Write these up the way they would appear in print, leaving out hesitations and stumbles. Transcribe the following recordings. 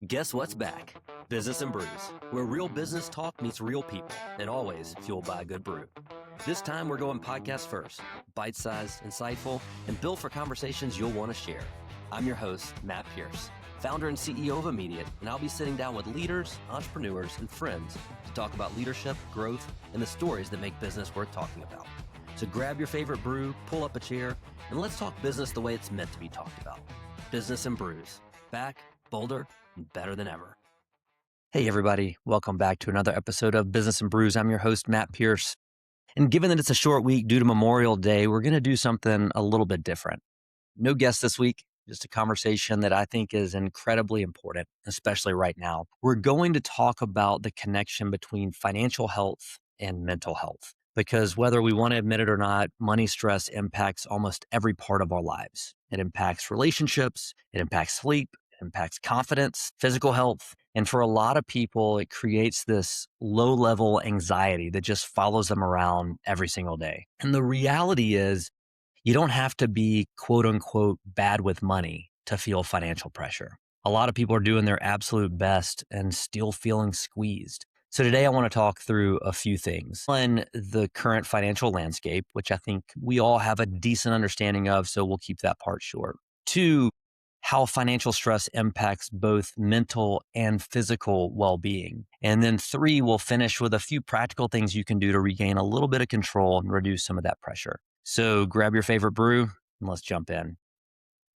Guess what's back? Business and Brews, where real business talk meets real people, and always fueled by a good brew. This time we're going podcast first, bite-sized, insightful, and built for conversations you'll want to share. I'm your host, Matt Pierce, founder and CEO of Immediate, and I'll be sitting down with leaders, entrepreneurs, and friends to talk about leadership, growth, and the stories that make business worth talking about. So grab your favorite brew, pull up a chair, and let's talk business the way it's meant to be talked about. Business and Brews, back, bolder, and better than ever. Hey everybody, welcome back to another episode of Business and Brews. I'm your host, Matt Pierce. And given that it's a short week due to Memorial Day, we're going to do something a little bit different. No guest this week, just a conversation that I think is incredibly important, especially right now. We're going to talk about the connection between financial health and mental health. Because whether we want to admit it or not, money stress impacts almost every part of our lives. It impacts relationships, it impacts sleep, it impacts confidence, physical health. And for a lot of people, it creates this low-level anxiety that just follows them around every single day. And the reality is, you don't have to be quote unquote bad with money to feel financial pressure. A lot of people are doing their absolute best and still feeling squeezed. So today I want to talk through a few things. One, the current financial landscape, which I think we all have a decent understanding of, so we'll keep that part short. Two, how financial stress impacts both mental and physical well-being. And then three, we'll finish with a few practical things you can do to regain a little bit of control and reduce some of that pressure. So grab your favorite brew and let's jump in.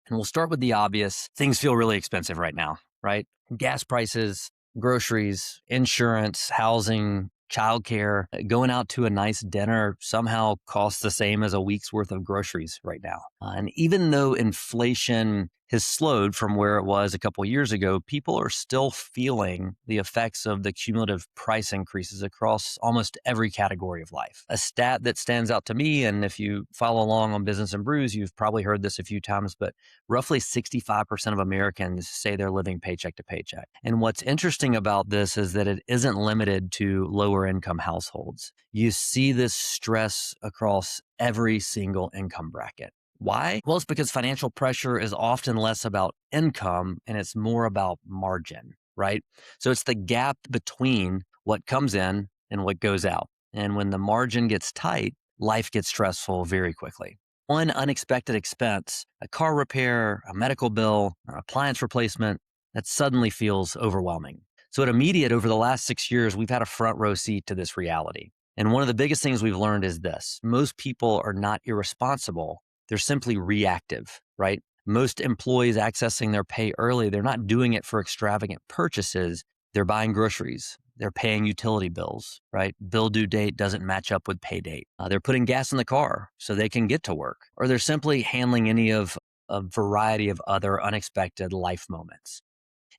And we'll start with the obvious. Things feel really expensive right now, right? Gas prices, groceries, insurance, housing, childcare, going out to a nice dinner somehow costs the same as a week's worth of groceries right now. And even though inflation has slowed from where it was a couple of years ago, people are still feeling the effects of the cumulative price increases across almost every category of life. A stat that stands out to me, and if you follow along on Business and Brews, you've probably heard this a few times, but roughly 65% of Americans say they're living paycheck to paycheck. And what's interesting about this is that it isn't limited to lower income households. You see this stress across every single income bracket. Why? Well, it's because financial pressure is often less about income and it's more about margin, right? So it's the gap between what comes in and what goes out. And when the margin gets tight, life gets stressful very quickly. One unexpected expense, a car repair, a medical bill, an appliance replacement, that suddenly feels overwhelming. So at Immediate, over the last 6 years, we've had a front row seat to this reality. And one of the biggest things we've learned is this: most people are not irresponsible. They're simply reactive, right? Most employees accessing their pay early, they're not doing it for extravagant purchases. They're buying groceries. They're paying utility bills, right? Bill due date doesn't match up with pay date. They're putting gas in the car so they can get to work, or they're simply handling any of a variety of other unexpected life moments.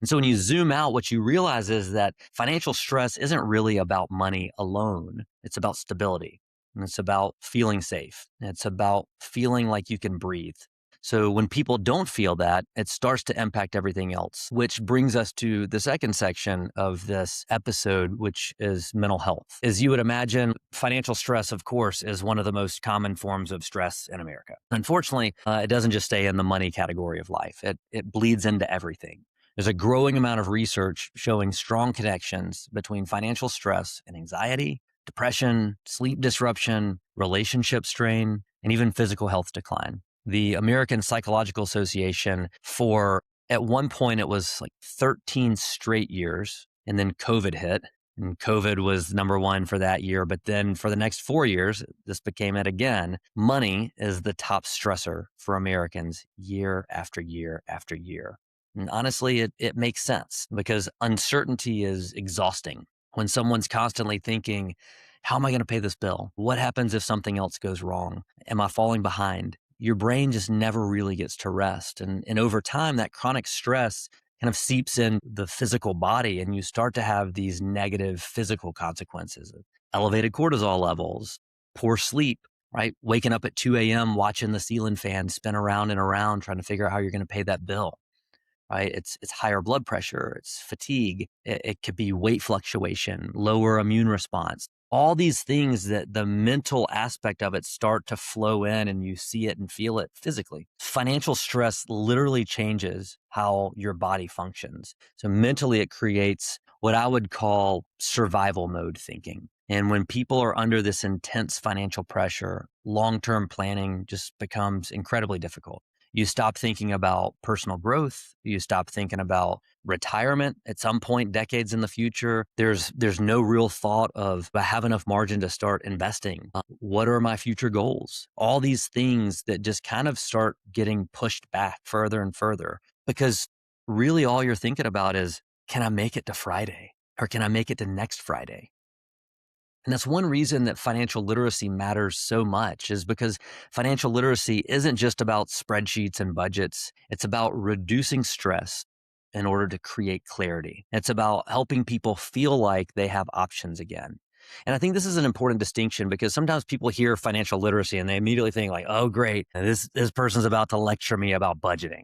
And so when you zoom out, what you realize is that financial stress isn't really about money alone. It's about stability. And it's about feeling safe. It's about feeling like you can breathe. So when people don't feel that, it starts to impact everything else, which brings us to the second section of this episode, which is mental health. As you would imagine, financial stress, of course, is one of the most common forms of stress in America. Unfortunately, it doesn't just stay in the money category of life. It bleeds into everything. There's a growing amount of research showing strong connections between financial stress and anxiety, depression, sleep disruption, relationship strain, and even physical health decline. The American Psychological Association, at one point, it was like 13 straight years, and then COVID hit, and COVID was number one for that year. But then for the next 4 years, this became it again. Money is the top stressor for Americans year after year after year. And honestly, it makes sense because uncertainty is exhausting. When someone's constantly thinking, how am I going to pay this bill? What happens if something else goes wrong? Am I falling behind? Your brain just never really gets to rest. And over time, that chronic stress kind of seeps in the physical body, and you start to have these negative physical consequences of elevated cortisol levels, poor sleep, right? Waking up at 2 a.m., watching the ceiling fan spin around and around, trying to figure out how you're going to pay that bill. Right? It's higher blood pressure, it's fatigue, it could be weight fluctuation, lower immune response. all these things that the mental aspect of it start to flow in and you see it and feel it physically. Financial stress literally changes how your body functions. So mentally, it creates what I would call survival mode thinking. And when people are under this intense financial pressure, long-term planning just becomes incredibly difficult. You stop thinking about personal growth. You stop thinking about retirement at some point, decades in the future. There's no real thought of, I have enough margin to start investing. What are my future goals? All these things that just kind of start getting pushed back further and further because really all you're thinking about is, can I make it to Friday? Or can I make it to next Friday? And that's one reason that financial literacy matters so much is because financial literacy isn't just about spreadsheets and budgets. It's about reducing stress in order to create clarity. It's about helping people feel like they have options again. And I think this is an important distinction because sometimes people hear financial literacy and they immediately think like, oh, great, this person's about to lecture me about budgeting.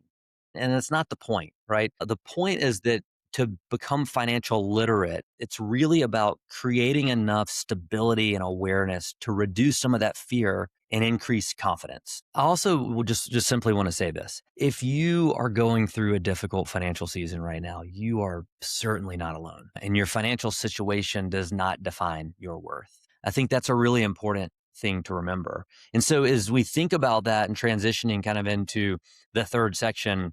And it's not the point, right? The point is that to become financial literate, it's really about creating enough stability and awareness to reduce some of that fear and increase confidence. I also will just simply want to say this. If you are going through a difficult financial season right now, you are certainly not alone. And your financial situation does not define your worth. I think that's a really important thing to remember. And so as we think about that and transitioning kind of into the third section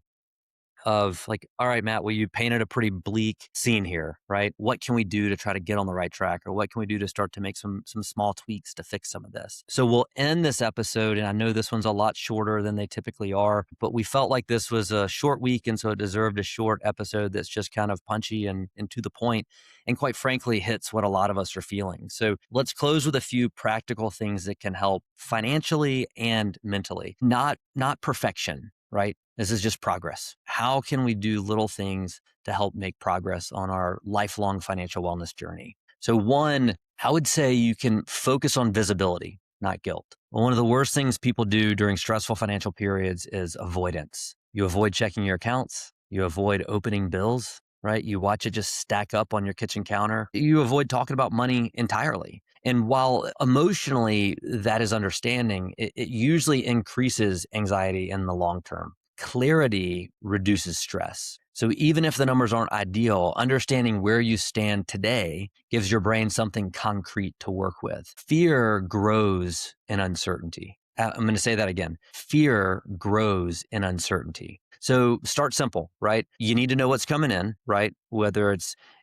of like, all right, Matt, well, you painted a pretty bleak scene here, right? What can we do to try to get on the right track? Or what can we do to start to make some small tweaks to fix some of this? So we'll end this episode. And I know this one's a lot shorter than they typically are, but we felt like this was a short week. And so it deserved a short episode that's just kind of punchy and to the point, and quite frankly, hits what a lot of us are feeling. So let's close with a few practical things that can help financially and mentally, not perfection, right? This is just progress. How can we do little things to help make progress on our lifelong financial wellness journey? So one, I would say you can focus on visibility, not guilt. One of the worst things people do during stressful financial periods is avoidance. You avoid checking your accounts. You avoid opening bills, right? You watch it just stack up on your kitchen counter. You avoid talking about money entirely. And while emotionally that is understanding, it usually increases anxiety in the long term. Clarity reduces stress. So even if the numbers aren't ideal, understanding where you stand today gives your brain something concrete to work with. Fear grows in uncertainty. I'm going to say that again. Fear grows in uncertainty. So start simple, right? You need to know what's coming in, right? Whether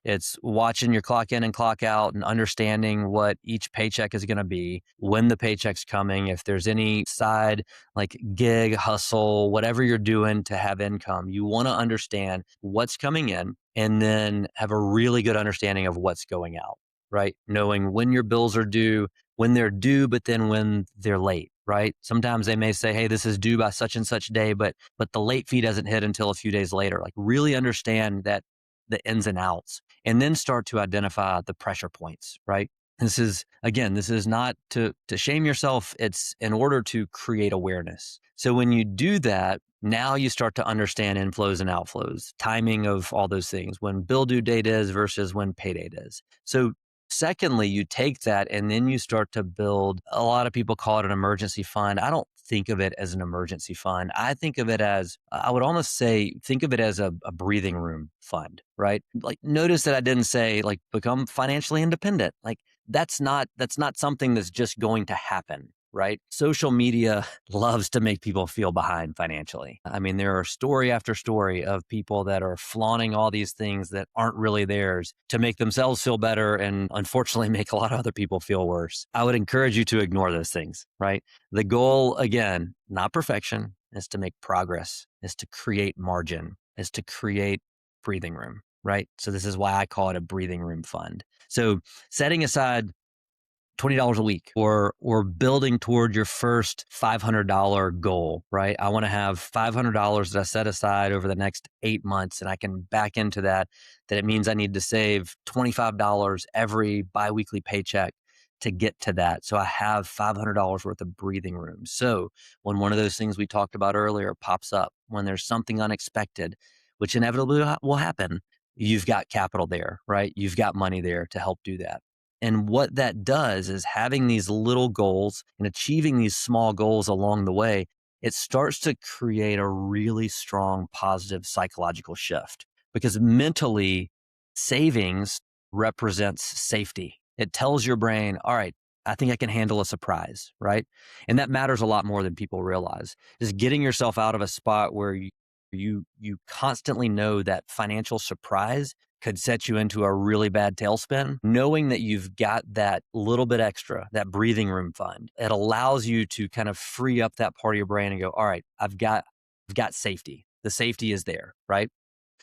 it's watching your clock in and clock out and understanding what each paycheck is going to be, when the paycheck's coming, if there's any side like gig, hustle, whatever you're doing to have income, you want to understand what's coming in and then have a really good understanding of what's going out, right? Knowing when your bills are due, when they're due, but then when they're late, right? Sometimes they may say, hey, this is due by such and such day, but the late fee doesn't hit until a few days later. Like really understand that the ins and outs and then start to identify the pressure points, right? This is not to shame yourself. It's in order to create awareness. So when you do that, now you start to understand inflows and outflows, timing of all those things, when bill due date is versus when pay date is. So secondly, you take that and then you start to build, a lot of people call it an emergency fund. I don't think of it as an emergency fund. I think of it as, I would almost say, think of it as a breathing room fund, right? Like notice that I didn't say like become financially independent. Like that's not something that's just going to happen. Right? Social media loves to make people feel behind financially. I mean, there are story after story of people that are flaunting all these things that aren't really theirs to make themselves feel better and unfortunately make a lot of other people feel worse. I would encourage you to ignore those things, right? The goal, again, not perfection, is to make progress, is to create margin, is to create breathing room, right? So this is why I call it a breathing room fund. So setting aside $20 a week or building toward your first $500 goal, right? I want to have $500 that I set aside over the next 8 months and I can back into that it means I need to save $25 every biweekly paycheck to get to that. So I have $500 worth of breathing room. So when one of those things we talked about earlier pops up, when there's something unexpected, which inevitably will happen, you've got capital there, right? You've got money there to help do that. And what that does is having these little goals and achieving these small goals along the way, it starts to create a really strong positive psychological shift because mentally savings represents safety. It tells your brain, all right, I think I can handle a surprise, right? And that matters a lot more than people realize. Just getting yourself out of a spot where you constantly know that financial surprise could set you into a really bad tailspin, knowing that you've got that little bit extra, that breathing room fund, it allows you to kind of free up that part of your brain and go, all right, I've got safety. The safety is there, right?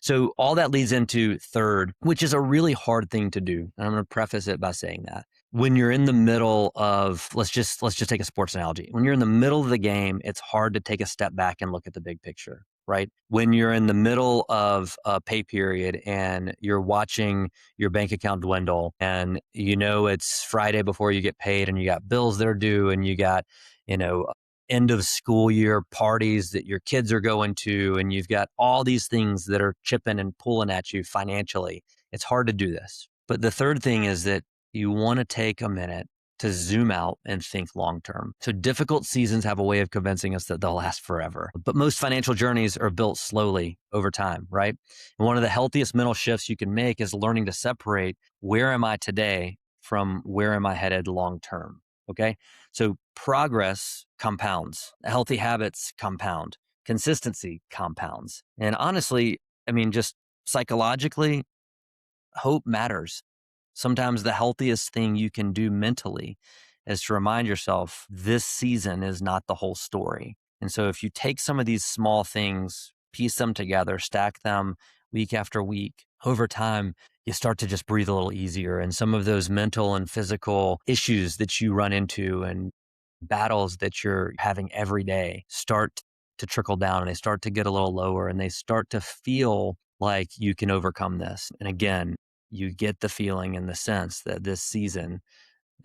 So all that leads into third, which is a really hard thing to do. And I'm going to preface it by saying that when you're in the middle of, let's just take a sports analogy. When you're in the middle of the game, it's hard to take a step back and look at the big picture, right? When you're in the middle of a pay period and you're watching your bank account dwindle and you know it's Friday before you get paid and you got bills that are due and you got, you know, end of school year parties that your kids are going to, and you've got all these things that are chipping and pulling at you financially. It's hard to do this. But the third thing is that you want to take a minute to zoom out and think long term. So difficult seasons have a way of convincing us that they'll last forever. But most financial journeys are built slowly over time, right? And one of the healthiest mental shifts you can make is learning to separate where am I today from where am I headed long term. Okay. So progress compounds, healthy habits compound, consistency compounds. And honestly, I mean, just psychologically, hope matters. Sometimes the healthiest thing you can do mentally is to remind yourself this season is not the whole story. And so if you take some of these small things, piece them together, stack them week after week, over time, you start to just breathe a little easier. And some of those mental and physical issues that you run into and battles that you're having every day start to trickle down and they start to get a little lower and they start to feel like you can overcome this. And again, you get the feeling and the sense that this season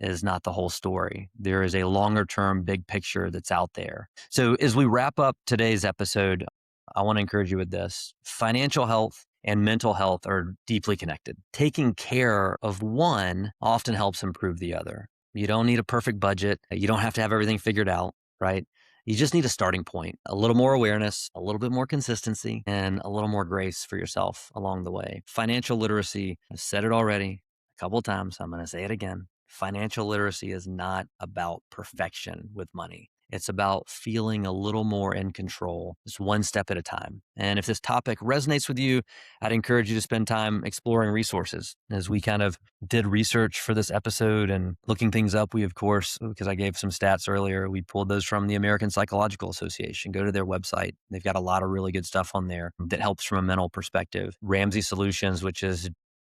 is not the whole story. There is a longer term big picture that's out there. So as we wrap up today's episode, I want to encourage you with this. Financial health and mental health are deeply connected. Taking care of one often helps improve the other. You don't need a perfect budget. You don't have to have everything figured out, right? You just need a starting point, a little more awareness, a little bit more consistency, and a little more grace for yourself along the way. Financial literacy, I've said it already a couple of times. I'm going to say it again. Financial literacy is not about perfection with money. It's about feeling a little more in control, just one step at a time. And if this topic resonates with you, I'd encourage you to spend time exploring resources. As we kind of did research for this episode and looking things up, we, of course, because I gave some stats earlier, we pulled those from the American Psychological Association. Go to their website. They've got a lot of really good stuff on there that helps from a mental perspective. Ramsey Solutions, which is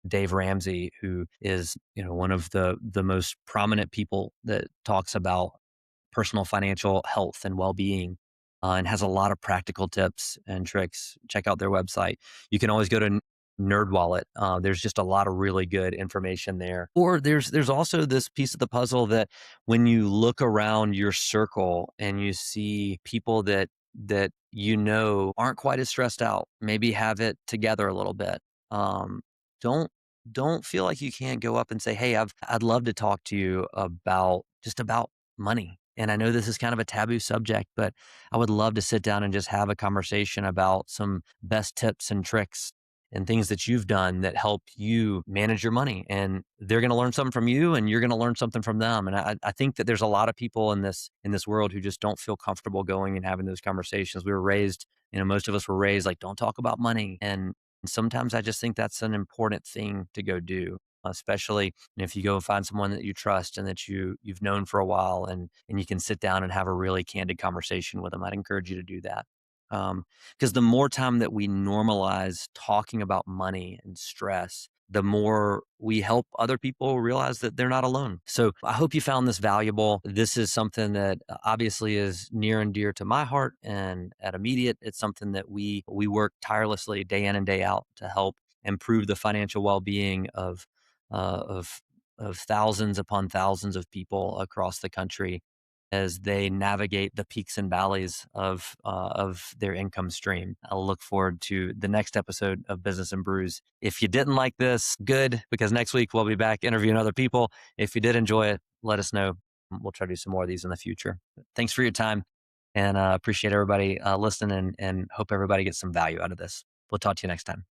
Dave Ramsey, who is, one of the most prominent people that talks about personal financial health and well-being, and has a lot of practical tips and tricks. Check out their website. You can always go to NerdWallet. There's just a lot of really good information there. Or there's also this piece of the puzzle that when you look around your circle and you see people that aren't quite as stressed out, maybe have it together a little bit. Don't don't feel like you can't go up and say, "Hey, I'd love to talk to you about money." And I know this is kind of a taboo subject, but I would love to sit down and just have a conversation about some best tips and tricks and things that you've done that help you manage your money. And they're going to learn something from you and you're going to learn something from them. And I think that there's a lot of people in this world who just don't feel comfortable going and having those conversations. We were raised, most of us were raised like, don't talk about money. And sometimes I just think that's an important thing to go do, especially if you go and find someone that you trust and that you've known for a while, and you can sit down and have a really candid conversation with them. I'd encourage you to do that. Because the more time that we normalize talking about money and stress, the more we help other people realize that they're not alone. So I hope you found this valuable. This is something that obviously is near and dear to my heart, and at Immediate, it's something that we work tirelessly day in and day out to help improve the financial well-being of thousands upon thousands of people across the country. as they navigate the peaks and valleys of their income stream. I'll look forward to the next episode of Business and Brews. If you didn't like this, good, because next week we'll be back interviewing other people. If you did enjoy it, let us know. We'll try to do some more of these in the future. Thanks for your time, and appreciate everybody listening, and hope everybody gets some value out of this. We'll talk to you next time.